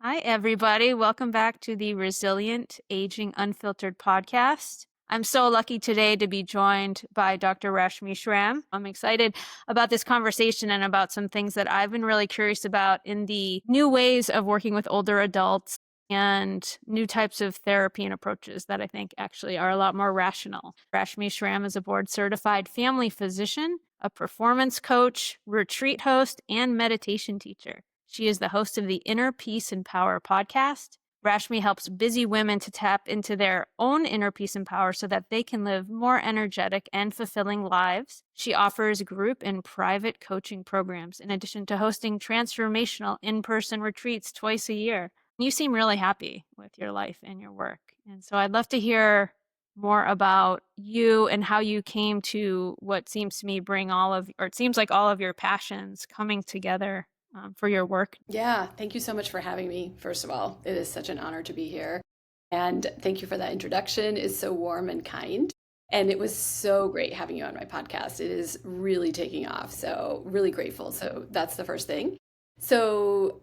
Hi, everybody. Welcome back to the Resilient Aging Unfiltered podcast. I'm so lucky today to be joined by Dr. Rashmi Schramm. I'm excited about this conversation and about some things that I've been really curious about in the new ways of working with older adults and new types of therapy and approaches that I think actually are a lot more rational. Rashmi Schramm is a board certified family physician, a performance coach, retreat host, and meditation teacher. She is the host of the Inner Peace and Power podcast. Rashmi helps busy women to tap into their own inner peace and power so that they can live more energetic and fulfilling lives. She offers group and private coaching programs in addition to hosting transformational in-person retreats twice a year. You seem really happy with your life and your work. And so I'd love to hear more about you and how you came to what seems to me it seems like all of your passions coming together for your work. Yeah, thank you so much for having me. First of all, it is such an honor to be here. And thank you for that introduction. It's so warm and kind. And it was so great having you on my podcast. It is really taking off. So, really grateful. So, that's the first thing. So,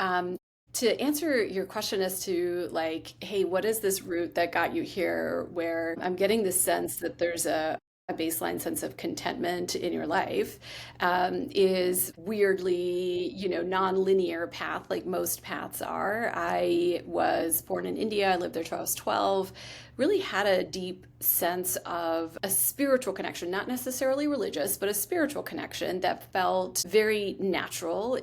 to answer your question as to like, hey, what is this route that got you here? Where I'm getting the sense that there's a baseline sense of contentment in your life is weirdly, non-linear path like most paths are. I was born in India. I lived there till I was 12. Really had a deep sense of a spiritual connection, not necessarily religious, but a spiritual connection that felt very natural.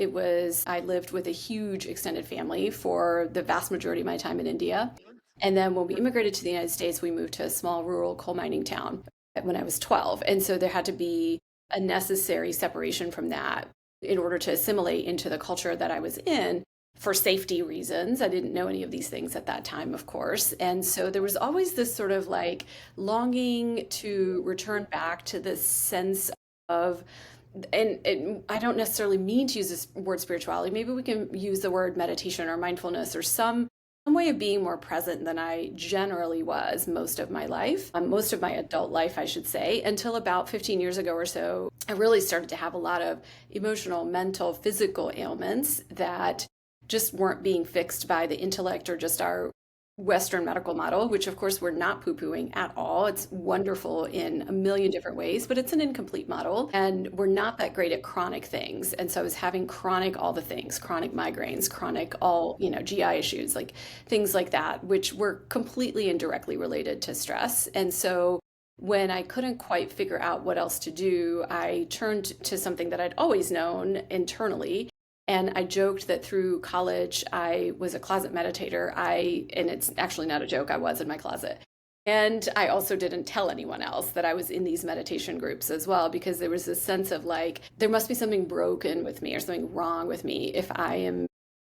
I lived with a huge extended family for the vast majority of my time in India. And then when we immigrated to the United States, we moved to a small rural coal mining town when I was 12. And so there had to be a necessary separation from that in order to assimilate into the culture that I was in for safety reasons. I didn't know any of these things at that time, of course. And so there was always this sort of like longing to return back to this sense of and I don't necessarily mean to use this word spirituality. Maybe we can use the word meditation or mindfulness or some way of being more present than I generally was most of my life, most of my adult life, I should say, until about 15 years ago or so. I really started to have a lot of emotional, mental, physical ailments that just weren't being fixed by the intellect or just our Western medical model, which of course we're not poo-pooing at all. It's wonderful in a million different ways, but it's an incomplete model. And we're not that great at chronic things. And so I was having chronic all the things, chronic migraines, chronic all, GI issues, like things like that, which were completely and directly related to stress. And so when I couldn't quite figure out what else to do, I turned to something that I'd always known internally. And I joked that through college, I was a closet meditator. And it's actually not a joke, I was in my closet. And I also didn't tell anyone else that I was in these meditation groups as well, because there was this sense of like, there must be something broken with me or something wrong with me if I am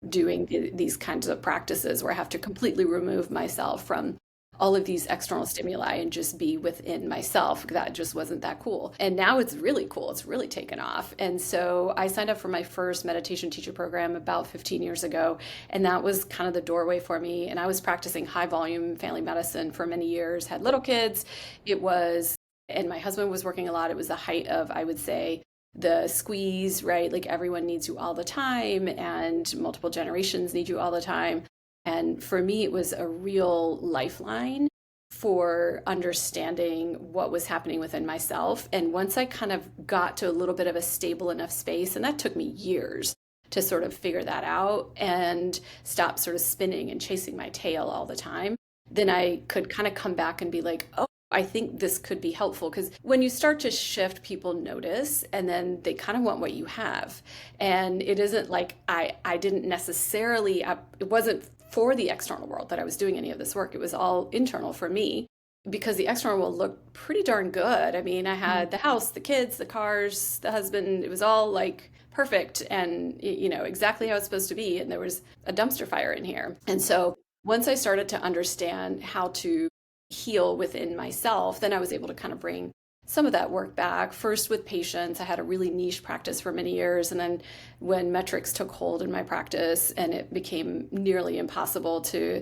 doing these kinds of practices where I have to completely remove myself from all of these external stimuli and just be within myself. That just wasn't that cool. And now it's really cool. It's really taken off. And so I signed up for my first meditation teacher program about 15 years ago. And that was kind of the doorway for me. And I was practicing high volume family medicine for many years, had little kids. And my husband was working a lot. It was the height of, I would say, the squeeze, right? Like everyone needs you all the time and multiple generations need you all the time. And for me, it was a real lifeline for understanding what was happening within myself. And once I kind of got to a little bit of a stable enough space, and that took me years to sort of figure that out and stop sort of spinning and chasing my tail all the time, then I could kind of come back and be like, oh, I think this could be helpful. Because when you start to shift, people notice and then they kind of want what you have. And it isn't like I didn't necessarily, it wasn't for the external world that I was doing any of this work. It was all internal for me because the external world looked pretty darn good. I mean, I had the house, the kids, the cars, the husband. It was all like perfect and, exactly how it's supposed to be. And there was a dumpster fire in here. And so once I started to understand how to heal within myself, then I was able to kind of bring some of that work back. First with patients, I had a really niche practice for many years. And then when metrics took hold in my practice and it became nearly impossible to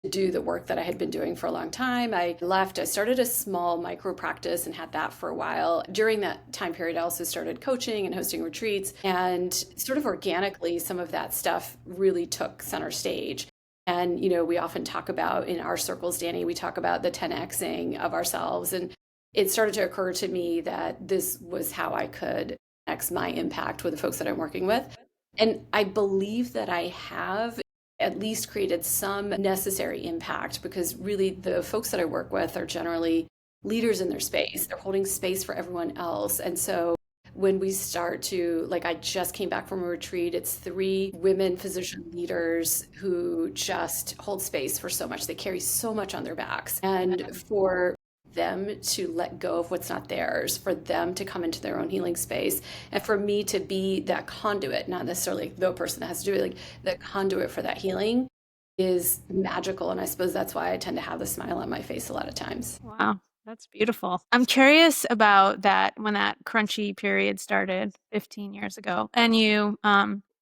do the work that I had been doing for a long time, I left. I started a small micro practice and had that for a while. During that time period, I also started coaching and hosting retreats. And sort of organically, some of that stuff really took center stage. And, we often talk about in our circles, Dani, we talk about the 10xing of ourselves. And it started to occur to me that this was how I could X my impact with the folks that I'm working with. And I believe that I have at least created some necessary impact, because really the folks that I work with are generally leaders in their space. They're holding space for everyone else. And so when we start to, like, I just came back from a retreat, it's 3 women physician leaders who just hold space for so much. They carry so much on their backs. And for them to let go of what's not theirs, for them to come into their own healing space, and for me to be that conduit, not necessarily the person that has to do it, like the conduit for that healing, is magical. And I suppose that's why I tend to have the smile on my face a lot of times. Wow, that's beautiful. I'm curious about that when that crunchy period started 15 years ago. And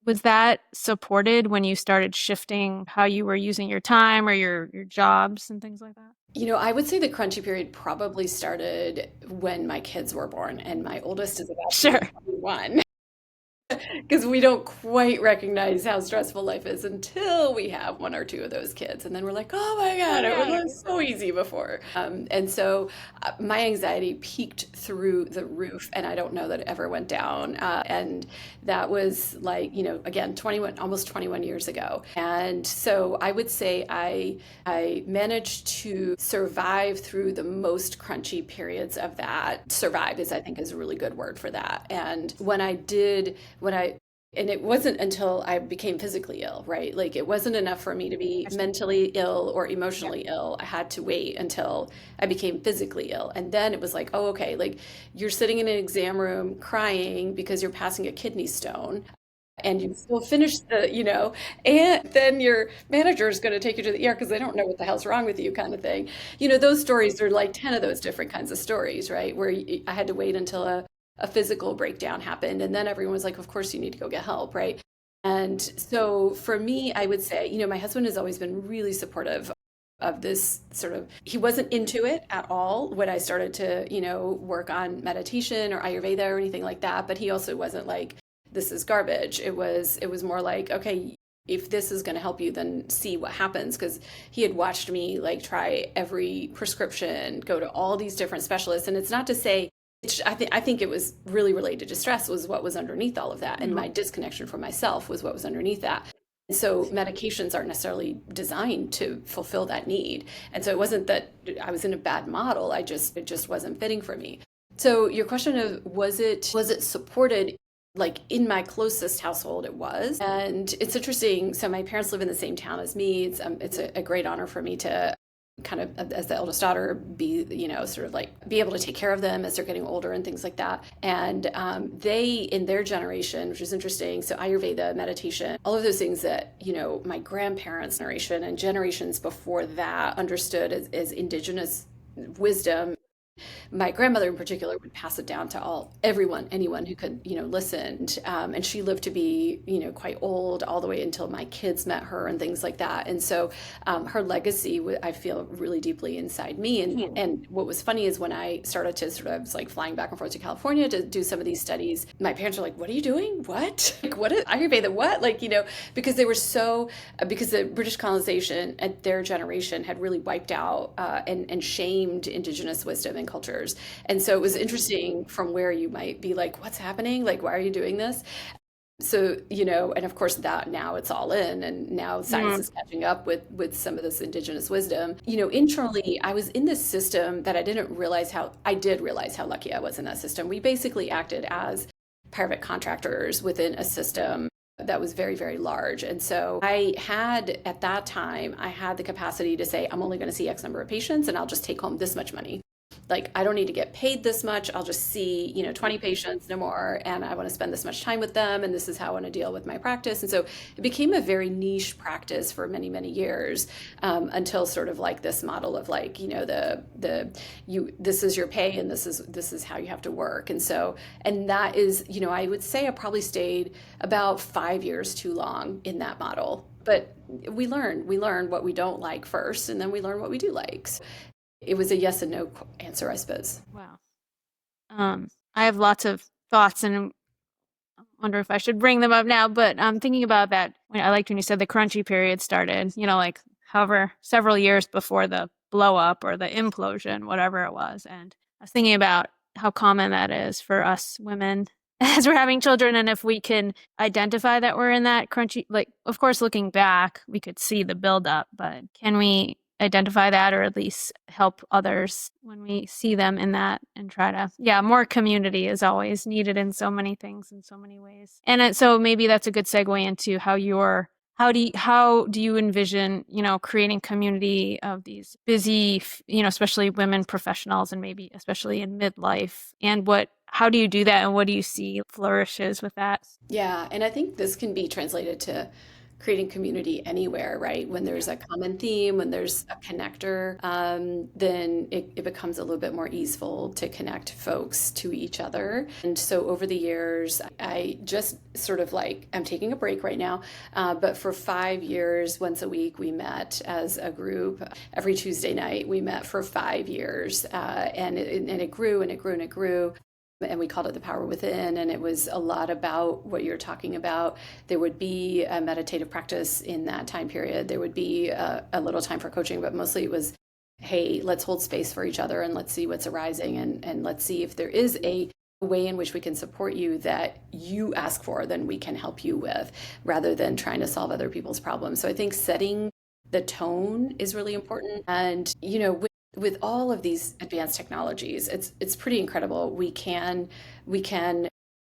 was that supported when you started shifting how you were using your time or your jobs and things like that? I would say the crunchy period probably started when my kids were born, and my oldest is about to be Sure. 21. Because we don't quite recognize how stressful life is until we have 1 or 2 of those kids. And then we're like, oh my God, it was like so easy before. And so my anxiety peaked through the roof, and I don't know that it ever went down. And that was like, again, 21, almost 21 years ago. And so I would say I managed to survive through the most crunchy periods of that. Survive is, I think, is a really good word for that. And and it wasn't until I became physically ill, right? Like, it wasn't enough for me to be mentally ill or emotionally ill. I had to wait until I became physically ill. And then it was like, oh, okay, like, you're sitting in an exam room crying because you're passing a kidney stone, and you still finish and then your manager is going to take you to the ER because they don't know what the hell's wrong with you, kind of thing. Those stories are like 10 of those different kinds of stories, right? Where I had to wait until a physical breakdown happened. And then everyone was like, of course you need to go get help, right? And so for me, I would say, my husband has always been really supportive of this sort of, he wasn't into it at all when I started to, work on meditation or Ayurveda or anything like that. But he also wasn't like, this is garbage. It was more like, okay, if this is going to help you, then see what happens. Because he had watched me like try every prescription, go to all these different specialists. And it's not to say, I think it was really related to stress was what was underneath all of that. And my disconnection from myself was what was underneath that. And so medications aren't necessarily designed to fulfill that need. And so it wasn't that I was in a bad model. It just wasn't fitting for me. So your question of was it supported? Like, in my closest household, it was. And it's interesting. So my parents live in the same town as me. It's a great honor for me to kind of, as the eldest daughter, be, sort of like be able to take care of them as they're getting older and things like that. And they, in their generation, which is interesting, so Ayurveda, meditation, all of those things that, my grandparents' generation and generations before that understood as indigenous wisdom. My grandmother in particular would pass it down to anyone who could, listen. And she lived to be, quite old, all the way until my kids met her and things like that. And so her legacy, I feel, really deeply inside me. And what was funny is when I started to sort of, was like flying back and forth to California to do some of these studies, my parents were like, what are you doing? What? Like, what is Ayurveda? What? Like, because they were because the British colonization at their generation had really wiped out and shamed indigenous wisdom and cultures. And so it was interesting from where you might be like, what's happening? Like, why are you doing this? So, and of course that now it's all in, and now science is catching up with some of this indigenous wisdom. Internally, I was in this system that I did realize how lucky I was in that system. We basically acted as private contractors within a system that was very, very large. And so at that time, I had the capacity to say, I'm only going to see X number of patients and I'll just take home this much money. Like, I don't need to get paid this much. I'll just see, 20 patients, no more. And I want to spend this much time with them. And this is how I want to deal with my practice. And so it became a very niche practice for many, many years, until sort of like this model of like, this is your pay and this is how you have to work. And so, and that is, I would say I probably stayed about 5 years too long in that model. But we learn what we don't like first, and then we learn what we do like. So it was a yes and no answer, I suppose. Wow. I have lots of thoughts, and wonder if I should bring them up now, but I'm thinking about that. I liked when you said the crunchy period started, like however, several years before the blow up or the implosion, whatever it was. And I was thinking about how common that is for us women as we're having children. And if we can identify that we're in that crunchy, like, of course, looking back, we could see the buildup, but can we identify that or at least help others when we see them in that and try to, more community is always needed in so many things in so many ways. And so maybe that's a good segue into how do you envision, creating community of these busy, especially women professionals and maybe especially in midlife, and how do you do that and what do you see flourishes with that? Yeah, and I think this can be translated to creating community anywhere, right? When there's a common theme, when there's a connector, then it becomes a little bit more easeful to connect folks to each other. And so over the years, I just sort of like, I'm taking a break right now, but for 5 years, once a week, we met as a group. Every Tuesday night, we met for 5 years, and it grew and it grew and it grew. And we called it the power within, and it was a lot about what you're talking about. There would be a meditative practice in that time period. There would be a little time for coaching, but mostly it was, hey, let's hold space for each other and let's see what's arising, and let's see if there is a way in which we can support you that you ask for, then we can help you with, rather than trying to solve other people's problems. So I think setting the tone is really important. And with all of these advanced technologies, it's pretty incredible. We can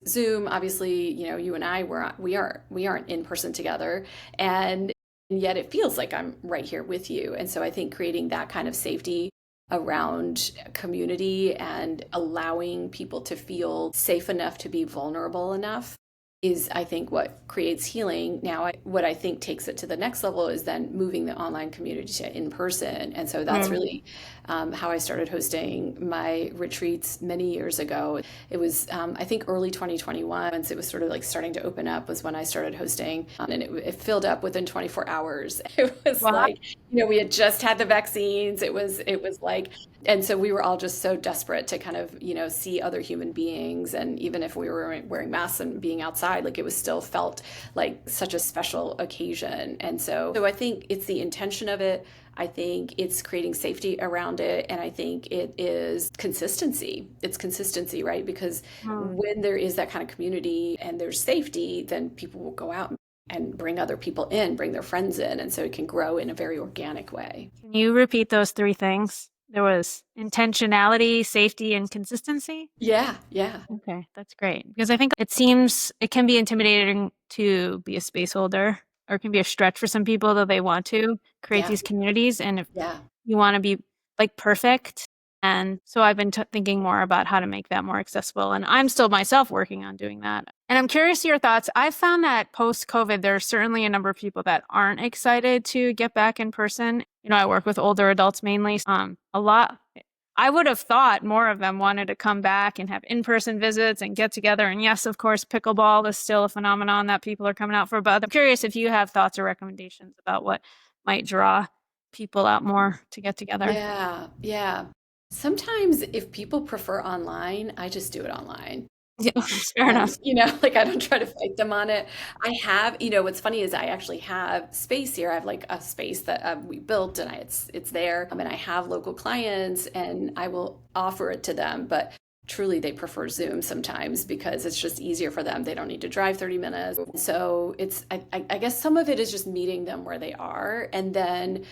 Zoom. Obviously, you and I we aren't in person together, and yet it feels like I'm right here with you. And so I think creating that kind of safety around community and allowing people to feel safe enough to be vulnerable enough is, I think, what creates healing. Now, what I think takes it to the next level is then moving the online community to in person. And so that's really how I started hosting my retreats many years ago. It was, I think, early 2021, once it was sort of like starting to open up, was when I started hosting. And it filled up within 24 hours. It was like, we had just had the vaccines. It was like, and so we were all just so desperate to kind of, see other human beings. And even if we were wearing masks and being outside, like, it was still felt like such a special occasion. And so I think it's the intention of it. I think it's creating safety around it. And I think it is consistency. It's consistency, right? Because when there is that kind of community and there's safety, then people will go out and bring other people in, bring their friends in. And so it can grow in a very organic way. Can you repeat those three things? There was intentionality, safety, and consistency? Yeah. Okay, that's great. Because I think it can be intimidating to be a space holder, or it can be a stretch for some people that they want to create these communities. And if you want to be like perfect. And so I've been thinking more about how to make that more accessible. And I'm still myself working on doing that. And I'm curious to your thoughts. I've found that post-COVID, there's certainly a number of people that aren't excited to get back in person. I work with older adults mainly. A lot. I would have thought more of them wanted to come back and have in-person visits and get together. And yes, of course, pickleball is still a phenomenon that people are coming out for. But I'm curious if you have thoughts or recommendations about what might draw people out more to get together. Yeah. Sometimes if people prefer online, I just do it online. Yeah, fair enough. Like, I don't try to fight them on it. I have, what's funny is I actually have space here. I have like a space that we built, and it's there. And I have local clients, and I will offer it to them. But truly, they prefer Zoom sometimes because it's just easier for them. They don't need to drive 30 minutes. So I guess some of it is just meeting them where they are. And then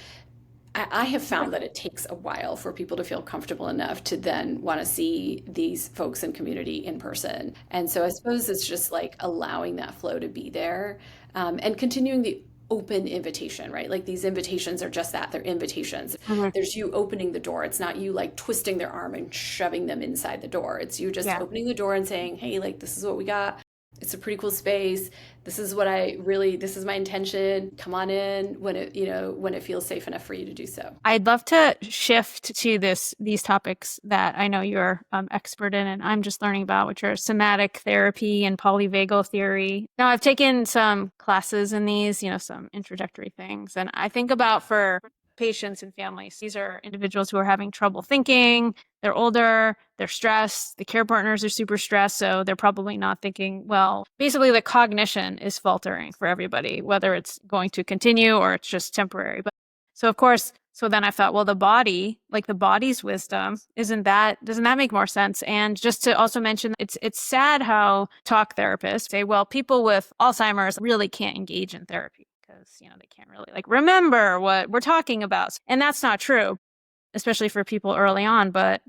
I have found that it takes a while for people to feel comfortable enough to then want to see these folks in community in person. And so I suppose it's just like allowing that flow to be there, and continuing the open invitation, right? Like, these invitations are just that, they're invitations. There's you opening the door. It's not you like twisting their arm and shoving them inside the door. It's you just opening the door and saying, hey, like, this is what we got. It's a pretty cool space. This is this is my intention. Come on in when it feels safe enough for you to do so. I'd love to shift to these topics that I know you're expert in and I'm just learning about, which are somatic therapy and polyvagal theory. Now, I've taken some classes in these, some introductory things. And I think about for patients and families. These are individuals who are having trouble thinking, they're older, they're stressed, the care partners are super stressed, so they're probably not thinking well. Basically, the cognition is faltering for everybody, whether it's going to continue or it's just temporary. But so of course, so then I thought, well, the body, like the body's wisdom, doesn't that make more sense? And just to also mention, it's sad how talk therapists say, well, people with Alzheimer's really can't engage in therapy because, they can't really like remember what we're talking about. And that's not true, especially for people early on. But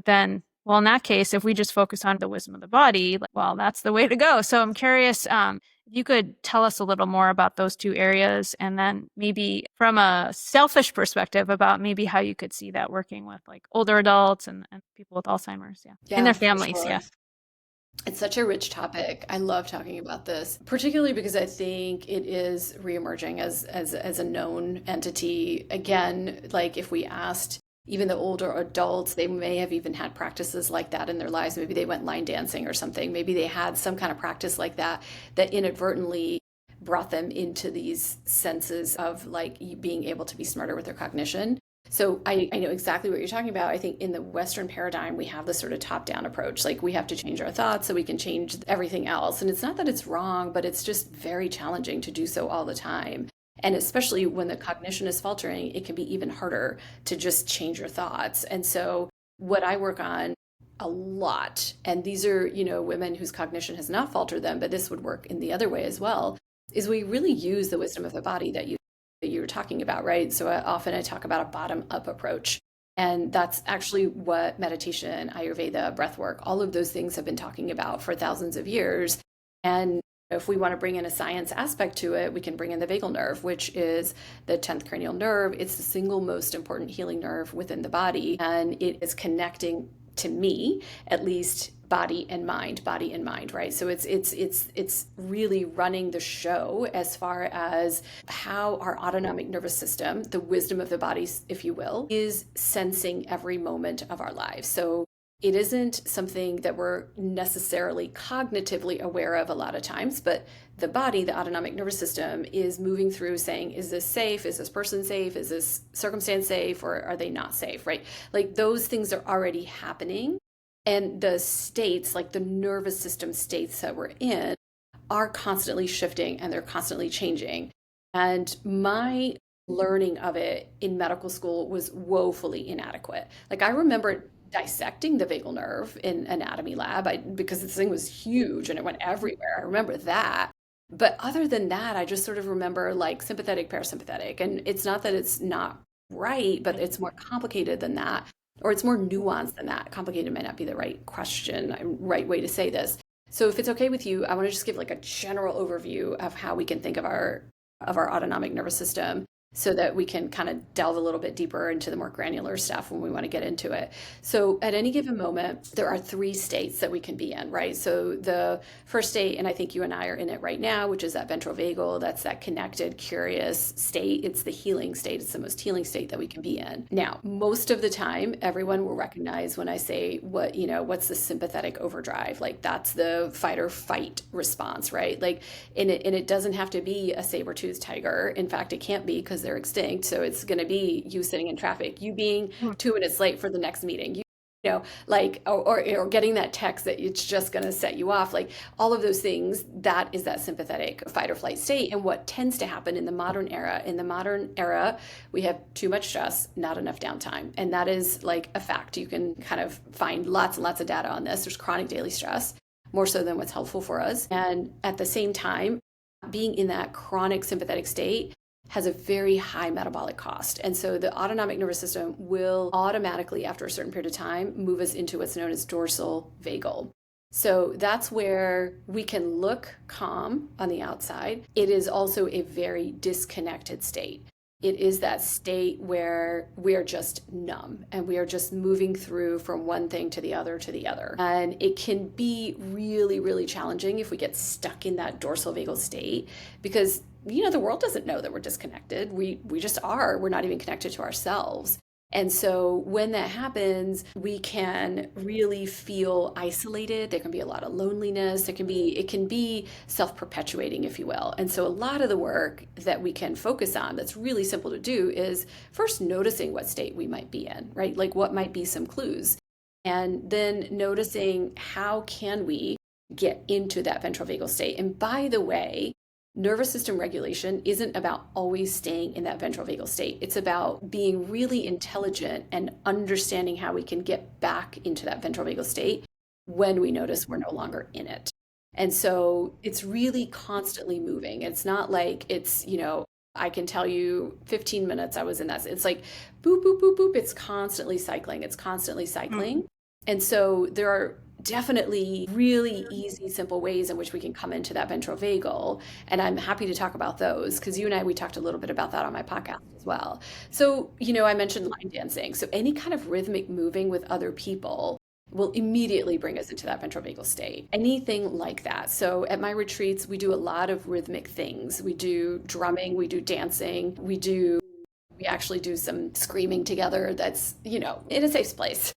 then, well, in that case, if we just focus on the wisdom of the body, well, that's the way to go. So I'm curious, if you could tell us a little more about those two areas, and then maybe from a selfish perspective about maybe how you could see that working with like older adults and people with Alzheimer's, and their Yeah, for families. sure. Yes. It's such a rich topic. I love talking about this, particularly because I think it is reemerging as a known entity. Again, like if we asked even the older adults, they may have even had practices like that in their lives. Maybe they went line dancing or something. Maybe they had some kind of practice like that that inadvertently brought them into these senses of like being able to be smarter with their cognition. So I know exactly what you're talking about. I think in the Western paradigm, we have this sort of top-down approach. Like we have to change our thoughts so we can change everything else. And it's not that it's wrong, but it's just very challenging to do so all the time. And especially when the cognition is faltering, it can be even harder to just change your thoughts. And so what I work on a lot, and these are, women whose cognition has not faltered them, but this would work in the other way as well, is we really use the wisdom of the body that you were talking about, right? So often I talk about a bottom-up approach. And that's actually what meditation, Ayurveda, breathwork, all of those things have been talking about for thousands of years. And if we want to bring in a science aspect to it, we can bring in the vagal nerve, which is the 10th cranial nerve. It's the single most important healing nerve within the body. And it is connecting, to me, at least, body and mind, right? So it's really running the show as far as how our autonomic nervous system, the wisdom of the body, if you will, is sensing every moment of our lives. So it isn't something that we're necessarily cognitively aware of a lot of times, but the body, the autonomic nervous system, is moving through saying, is this safe? Is this person safe? Is this circumstance safe? Or are they not safe, right? Like those things are already happening. And the states, like the nervous system states that we're in, are constantly shifting and they're constantly changing. And my learning of it in medical school was woefully inadequate. Like I remember dissecting the vagal nerve in anatomy lab because this thing was huge and it went everywhere. I remember that. But other than that, I just sort of remember like sympathetic, parasympathetic. And it's not that it's not right, but it's more complicated than that. Or it's more nuanced than that. Complicated might not be the right right way to say this. So if it's okay with you, I want to just give like a general overview of how we can think of our autonomic nervous system so that we can kind of delve a little bit deeper into the more granular stuff when we want to get into it. So at any given moment, there are 3 states that we can be in, right? So the first state, and I think you and I are in it right now, which is that ventral vagal, that's that connected, curious state. It's the healing state. It's the most healing state that we can be in. Now, most of the time, everyone will recognize when I say what's the sympathetic overdrive? Like that's the fight or flight response, right? Like, and it doesn't have to be a saber-toothed tiger. In fact, it can't be because they're extinct. So it's going to be you sitting in traffic, you being 2 minutes late for the next meeting, like, or getting that text that it's just going to set you off. Like all of those things, that is that sympathetic fight or flight state. And what tends to happen in the modern era, we have too much stress, not enough downtime. And that is like a fact. You can kind of find lots and lots of data on this. There's chronic daily stress, more so than what's helpful for us. And at the same time, being in that chronic sympathetic state has a very high metabolic cost. And so the autonomic nervous system will automatically, after a certain period of time, move us into what's known as dorsal vagal. So that's where we can look calm on the outside. It is also a very disconnected state. It is that state where we are just numb and we are just moving through from one thing to the other to the other. And it can be really, really challenging if we get stuck in that dorsal vagal state because, the world doesn't know that we're disconnected. We just are. We're not even connected to ourselves. And so when that happens, we can really feel isolated. There can be a lot of loneliness. It can be self-perpetuating, if you will. And so a lot of the work that we can focus on that's really simple to do is first noticing what state we might be in, right? Like what might be some clues. And then noticing how can we get into that ventral vagal state. And by the way, nervous system regulation isn't about always staying in that ventral vagal state. It's about being really intelligent and understanding how we can get back into that ventral vagal state when we notice we're no longer in it. And so it's really constantly moving. It's not like I can tell you 15 minutes I was in that. It's like boop, boop, boop, boop. It's constantly cycling. It's constantly cycling. And so there are definitely really easy, simple ways in which we can come into that ventral vagal. And I'm happy to talk about those because you and we talked a little bit about that on my podcast as well. So, I mentioned line dancing. So any kind of rhythmic moving with other people will immediately bring us into that ventral vagal state. Anything like that. So at my retreats, we do a lot of rhythmic things. We do drumming, we do dancing, we actually do some screaming together that's, in a safe place.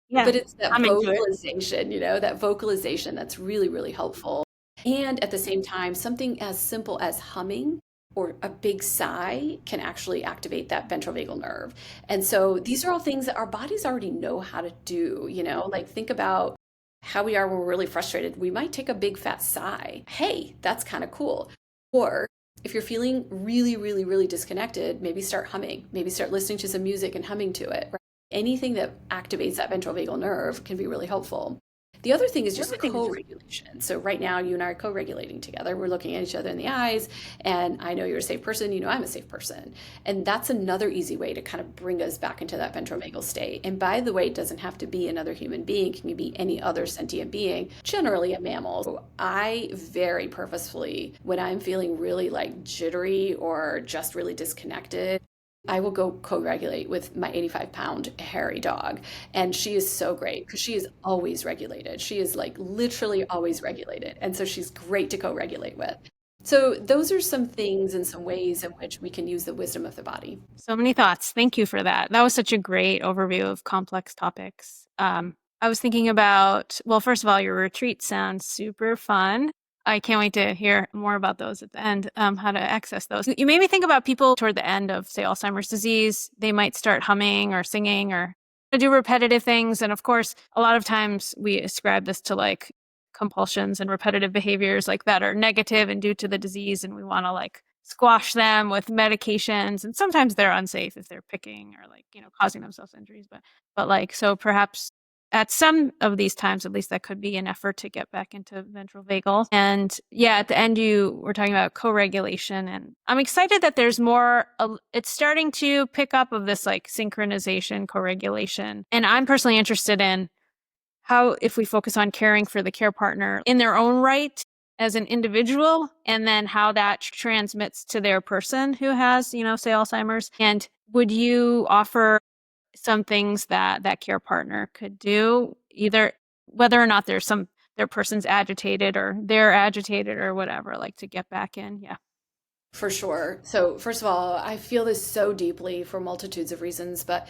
Yeah, But it's that I'm into it. vocalization, that vocalization that's really, really helpful. And at the same time, something as simple as humming or a big sigh can actually activate that ventral vagal nerve. And so these are all things that our bodies already know how to do, like think about how we are when we're really frustrated. We might take a big fat sigh. Hey, that's kind of cool. Or if you're feeling really, really, really disconnected, maybe start humming, maybe start listening to some music and humming to it. Anything that activates that ventral vagal nerve can be really helpful. The other thing is just co-regulation. So right now, you and I are co-regulating together. We're looking at each other in the eyes, and I know you're a safe person. I'm a safe person. And that's another easy way to kind of bring us back into that ventral vagal state. And by the way, it doesn't have to be another human being. It can be any other sentient being, generally a mammal. So I very purposefully, when I'm feeling really like jittery or just really disconnected, I will go co-regulate with my 85-pound hairy dog. And she is so great because she is always regulated. She is like literally always regulated. And so she's great to co-regulate with. So those are some things and some ways in which we can use the wisdom of the body. So many thoughts. Thank you for that. That was such a great overview of complex topics. I was thinking about, well, first of all, your retreat sounds super fun. I can't wait to hear more about those at the end, how to access those. You made me think about people toward the end of, say, Alzheimer's disease. They might start humming or singing or do repetitive things. And of course, a lot of times we ascribe this to like compulsions and repetitive behaviors like that are negative and due to the disease. And we want to like squash them with medications. And sometimes they're unsafe if they're picking or like, causing themselves injuries. But like, so perhaps at some of these times, at least that could be an effort to get back into ventral vagal. And yeah, at the end, you were talking about co-regulation. And I'm excited that there's more, it's starting to pick up of this like synchronization, co-regulation. And I'm personally interested in how, if we focus on caring for the care partner in their own right as an individual, and then how that transmits to their person who has, say Alzheimer's. And would you offer some things that that care partner could do, either whether or not their person's agitated or they're agitated or whatever, like to get back in? Yeah. For sure. So, first of all, I feel this so deeply for multitudes of reasons, but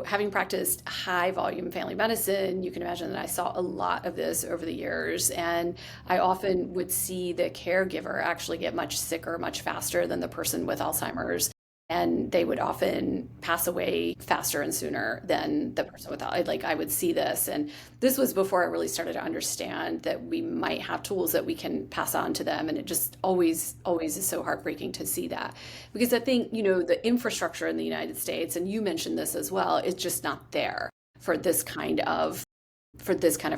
having practiced high volume family medicine, you can imagine that I saw a lot of this over the years. And I often would see the caregiver actually get much sicker much faster than the person with Alzheimer's. And they would often pass away faster and sooner than the person without. Like I would see this, and this was before I really started to understand that we might have tools that we can pass on to them. And it just always, always is so heartbreaking to see that, because I think the infrastructure in the United States, and you mentioned this as well, is just not there for this kind of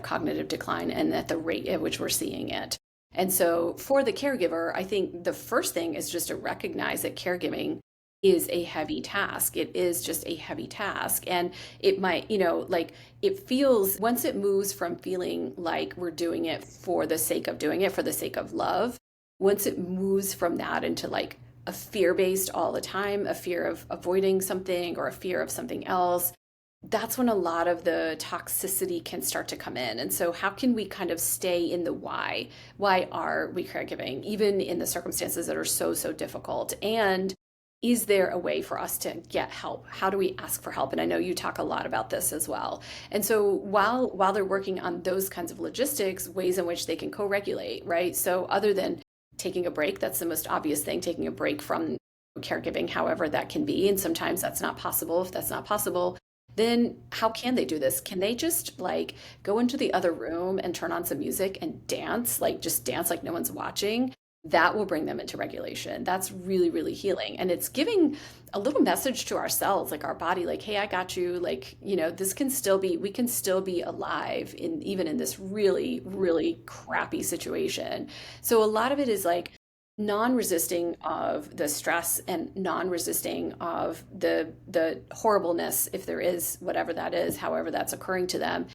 cognitive decline and at the rate at which we're seeing it. And so for the caregiver, I think the first thing is just to recognize that caregiving is a heavy task. It is just a heavy task. And it might, it feels, once it moves from feeling like we're doing it for the sake of doing it, for the sake of love, once it moves from that into like a fear-based all the time, a fear of avoiding something or a fear of something else, that's when a lot of the toxicity can start to come in. And so how can we kind of stay in the why? Why are we caregiving, even in the circumstances that are so, so difficult? And is there a way for us to get help? How do we ask for help? And I know you talk a lot about this as well. And so while they're working on those kinds of logistics, ways in which they can co-regulate, right? So other than taking a break, that's the most obvious thing, taking a break from caregiving, however that can be. And sometimes that's not possible. If that's not possible, then how can they do this? Can they just like go into the other room and turn on some music and dance, like just dance like no one's watching? That will bring them into regulation. That's really, really healing. And it's giving a little message to ourselves, like our body, like, hey, I got you. Like, this can still be, we can still be alive in even in this really, really crappy situation. So a lot of it is like non-resisting of the stress and non-resisting of the horribleness, if there is whatever that is, however that's occurring to them.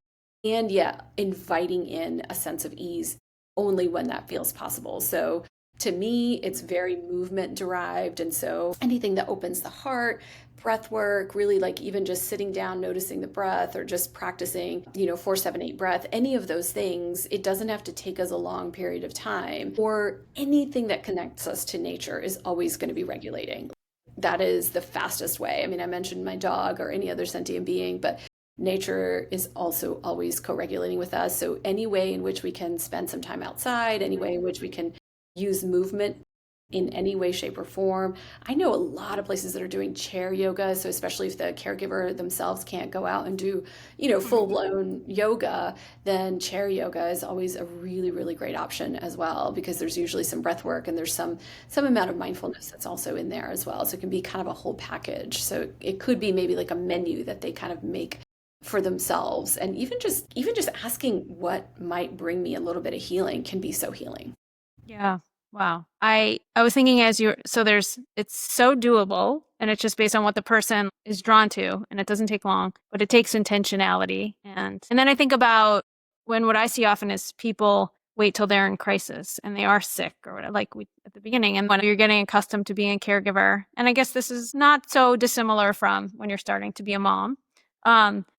And yet inviting in a sense of ease only when that feels possible. So to me, it's very movement derived. And so anything that opens the heart, breath work, really like even just sitting down, noticing the breath, or just practicing, 4-7-8 breath, any of those things, it doesn't have to take us a long period of time. Or anything that connects us to nature is always going to be regulating. That is the fastest way. I mean, I mentioned my dog or any other sentient being, but nature is also always co-regulating with us. So any way in which we can spend some time outside, any way in which we can use movement in any way, shape, or form. I know a lot of places that are doing chair yoga. So especially if the caregiver themselves can't go out and do, full-blown yoga, then chair yoga is always a really, really great option as well, because there's usually some breath work and there's some amount of mindfulness that's also in there as well. So it can be kind of a whole package. So it could be maybe like a menu that they kind of make for themselves. And even just asking what might bring me a little bit of healing can be so healing. Yeah. Wow. I was thinking it's so doable, and it's just based on what the person is drawn to, and it doesn't take long, but it takes intentionality. And then I think about what I see often is people wait till they're in crisis and they are sick or whatever, like we at the beginning, and when you're getting accustomed to being a caregiver. And I guess this is not so dissimilar from when you're starting to be a mom.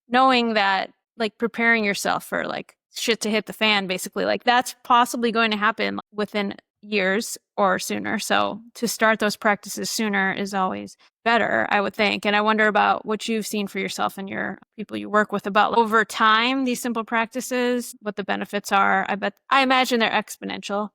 Knowing that, like, preparing yourself for like shit to hit the fan, basically, like that's possibly going to happen within years or sooner. So to start those practices sooner is always better, I would think. And I wonder about what you've seen for yourself and your people you work with about over time, these simple practices, what the benefits are. I imagine they're exponential.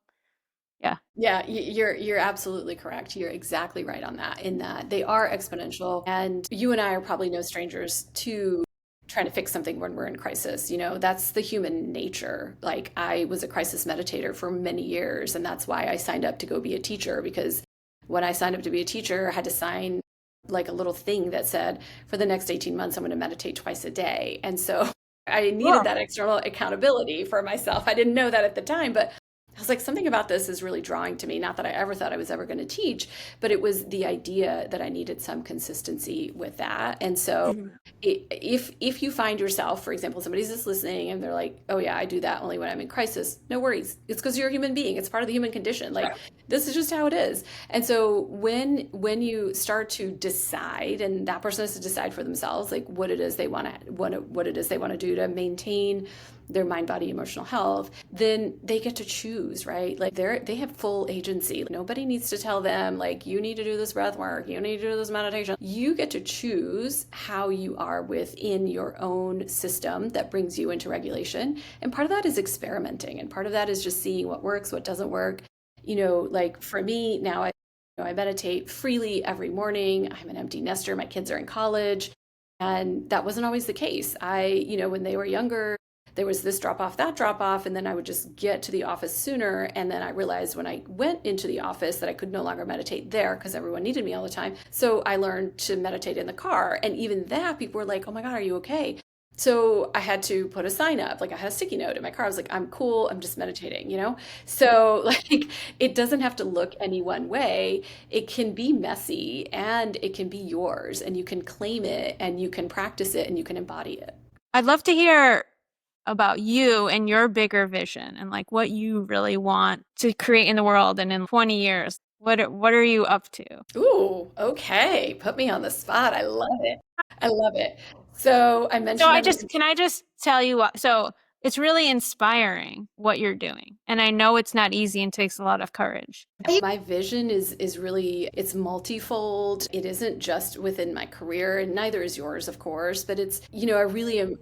Yeah. Yeah, you're absolutely correct. You're exactly right on that, in that they are exponential. And you and I are probably no strangers to trying to fix something when we're in crisis. That's the human nature. Like, I was a crisis meditator for many years, and that's why I signed up to go be a teacher, because when I signed up to be a teacher, I had to sign like a little thing that said, for the next 18 months, I'm going to meditate twice a day. And so I needed Cool. that external accountability for myself. I didn't know that at the time, but I was like, something about this is really drawing to me. Not that I ever thought I was ever going to teach, but it was the idea that I needed some consistency with that. And so Mhm. if you find yourself, for example, somebody's just listening and they're like, oh yeah, I do that only when I'm in crisis, no worries. It's because you're a human being. It's part of the human condition. Like, this is just how it is. And so when you start to decide, and that person has to decide for themselves, like what it is they want to do to maintain their mind, body, emotional health, then they get to choose, right? Like, they have full agency. Nobody needs to tell them, like, you need to do this breath work, you need to do this meditation. You get to choose how you are within your own system that brings you into regulation. And part of that is experimenting, and part of that is just seeing what works, what doesn't work. Like for me now, I meditate freely every morning. I'm an empty nester. My kids are in college. And that wasn't always the case. When they were younger, there was this drop off, that drop off, and then I would just get to the office sooner. And then I realized when I went into the office that I could no longer meditate there because everyone needed me all the time. So I learned to meditate in the car. And even that, people were like, oh my God, are you okay? So I had to put a sign up. Like, I had a sticky note in my car. I was like, I'm cool. I'm just meditating. So like, it doesn't have to look any one way. It can be messy and it can be yours, and you can claim it and you can practice it and you can embody it. I'd love to hear about you and your bigger vision and like what you really want to create in the world, and in 20 years, what are you up to? Ooh, okay. Put me on the spot. I love it. I love it. So I So mentioned I'm an can I just tell you what? So it's really inspiring what you're doing. And I know it's not easy and takes a lot of courage. My vision is really, it's multifold. It isn't just within my career, and neither is yours, of course, but it's, I really am,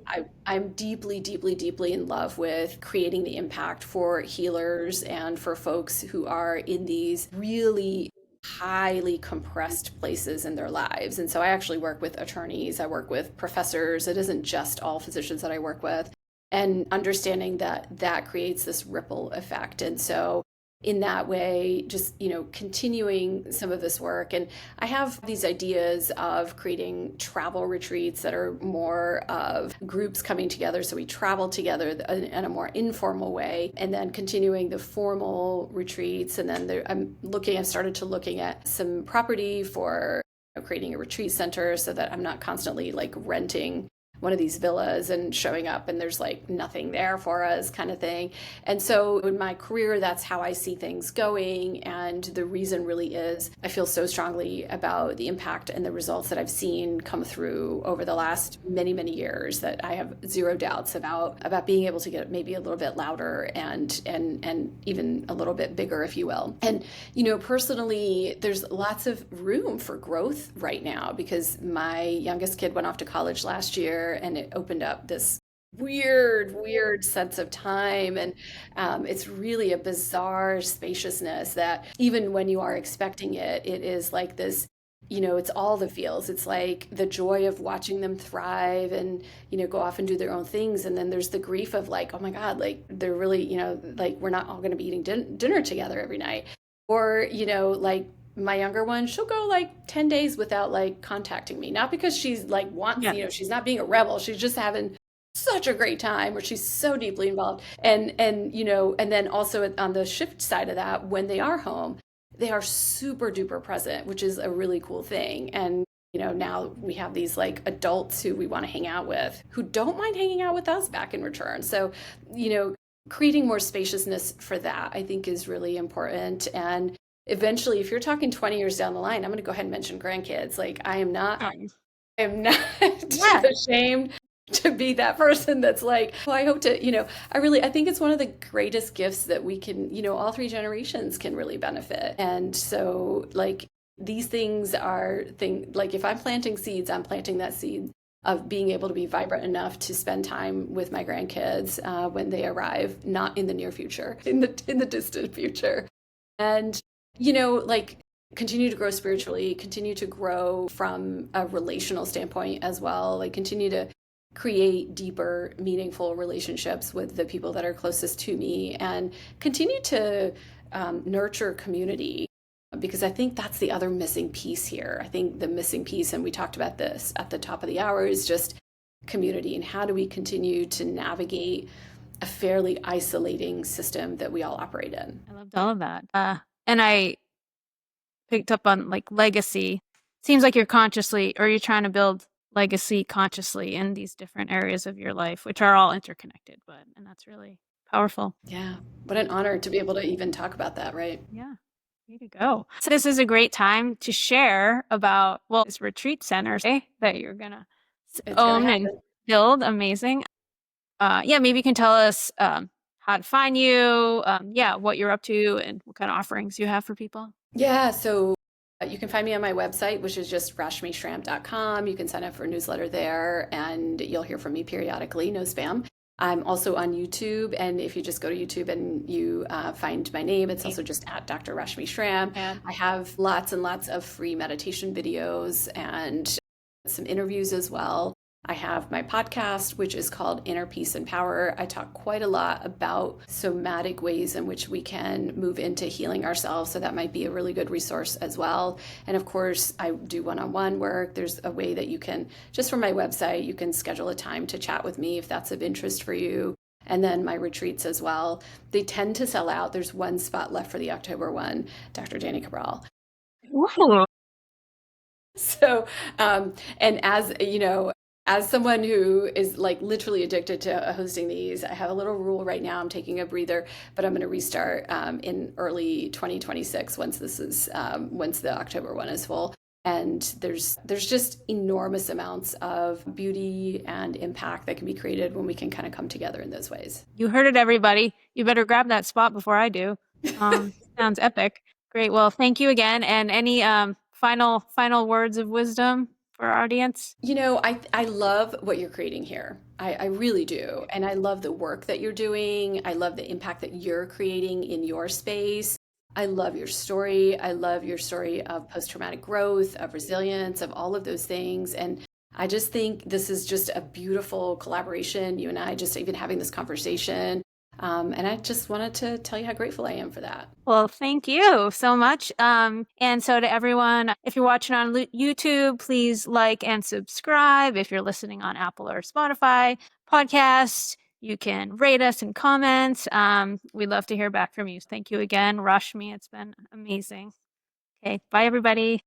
I'm deeply, deeply, deeply in love with creating the impact for healers and for folks who are in these really highly compressed places in their lives. And so I actually work with attorneys, I work with professors. It isn't just all physicians that I work with, and understanding that that creates this ripple effect. And so in that way, just, continuing some of this work. And I have these ideas of creating travel retreats that are more of groups coming together. So we travel together in a more informal way, and then continuing the formal retreats. And then I've started to looking at some property for creating a retreat center so that I'm not constantly like renting one of these villas and showing up and there's like nothing there for us kind of thing. And so in my career, that's how I see things going. And the reason really is I feel so strongly about the impact and the results that I've seen come through over the last many, many years, that I have zero doubts about being able to get maybe a little bit louder and even a little bit bigger, if you will. And, personally, there's lots of room for growth right now because my youngest kid went off to college last year, and it opened up this weird sense of time. And it's really a bizarre spaciousness that even when you are expecting it, it is like this, it's all the feels. It's like the joy of watching them thrive and, go off and do their own things. And then there's the grief of like, oh my God, like they're really, like we're not all going to be eating dinner together every night. Or, like my younger one, she'll go like 10 days without like contacting me. Not because she's like wants, Yeah. she's not being a rebel. She's just having such a great time where she's so deeply involved. And then also on the shift side of that, when they are home, they are super duper present, which is a really cool thing. And now we have these like adults who we want to hang out with, who don't mind hanging out with us back in return. So, creating more spaciousness for that, I think, is really important. And eventually, if you're talking 20 years down the line, I'm going to go ahead and mention grandkids. Like I am not Yeah. ashamed to be that person that's like, well, I hope to, I think it's one of the greatest gifts that we can, all three generations can really benefit. And so like these things like if I'm planting seeds, I'm planting that seed of being able to be vibrant enough to spend time with my grandkids when they arrive, not in the near future, in the distant future. And like continue to grow spiritually, continue to grow from a relational standpoint as well, like continue to create deeper, meaningful relationships with the people that are closest to me, and continue to nurture community, because I think that's the other missing piece here. I think the missing piece, and we talked about this at the top of the hour, is just community, and how do we continue to navigate a fairly isolating system that we all operate in. I loved all of that. And I picked up on like legacy. Seems like you're trying to build legacy consciously in these different areas of your life, which are all interconnected, and that's really powerful. Yeah. What an honor to be able to even talk about that, right? Yeah. Way to go. So this is a great time to share about, this retreat center that you're going to It's going to own and happen. build. Amazing. Maybe you can tell us how to find you, what you're up to and what kind of offerings you have for people. Yeah, so you can find me on my website, which is just rashmischramm.com. You can sign up for a newsletter there, and you'll hear from me periodically, no spam. I'm also on YouTube, and if you just go to YouTube and you find my name, it's also just at Dr. Rashmi Schramm. Yeah. I have lots and lots of free meditation videos and some interviews as well. I have my podcast, which is called Inner Peace and Power. I talk quite a lot about somatic ways in which we can move into healing ourselves. So that might be a really good resource as well. And of course, I do one-on-one work. There's a way that you can, just from my website, you can schedule a time to chat with me if that's of interest for you. And then my retreats as well. They tend to sell out. There's one spot left for the October one, Dr. Dani Cabral. Ooh. So, and as someone who is like literally addicted to hosting these, I have a little rule right now. I'm taking a breather, but I'm going to restart in early 2026 once the October one is full. And there's just enormous amounts of beauty and impact that can be created when we can kind of come together in those ways. You heard it, everybody. You better grab that spot before I do. Sounds epic. Great. Well, thank you again. And any final words of wisdom for our audience? I love what you're creating here. I really do. And I love the work that you're doing. I love the impact that you're creating in your space. I love your story. I love your story of post-traumatic growth, of resilience, of all of those things. And I just think this is just a beautiful collaboration. You and I just even having this conversation. And I just wanted to tell you how grateful I am for that. Well, thank you so much. And so to everyone, if you're watching on YouTube, please like and subscribe. If you're listening on Apple or Spotify podcasts, you can rate us and comment. We'd love to hear back from you. Thank you again, Rashmi. It's been amazing. Okay, bye everybody.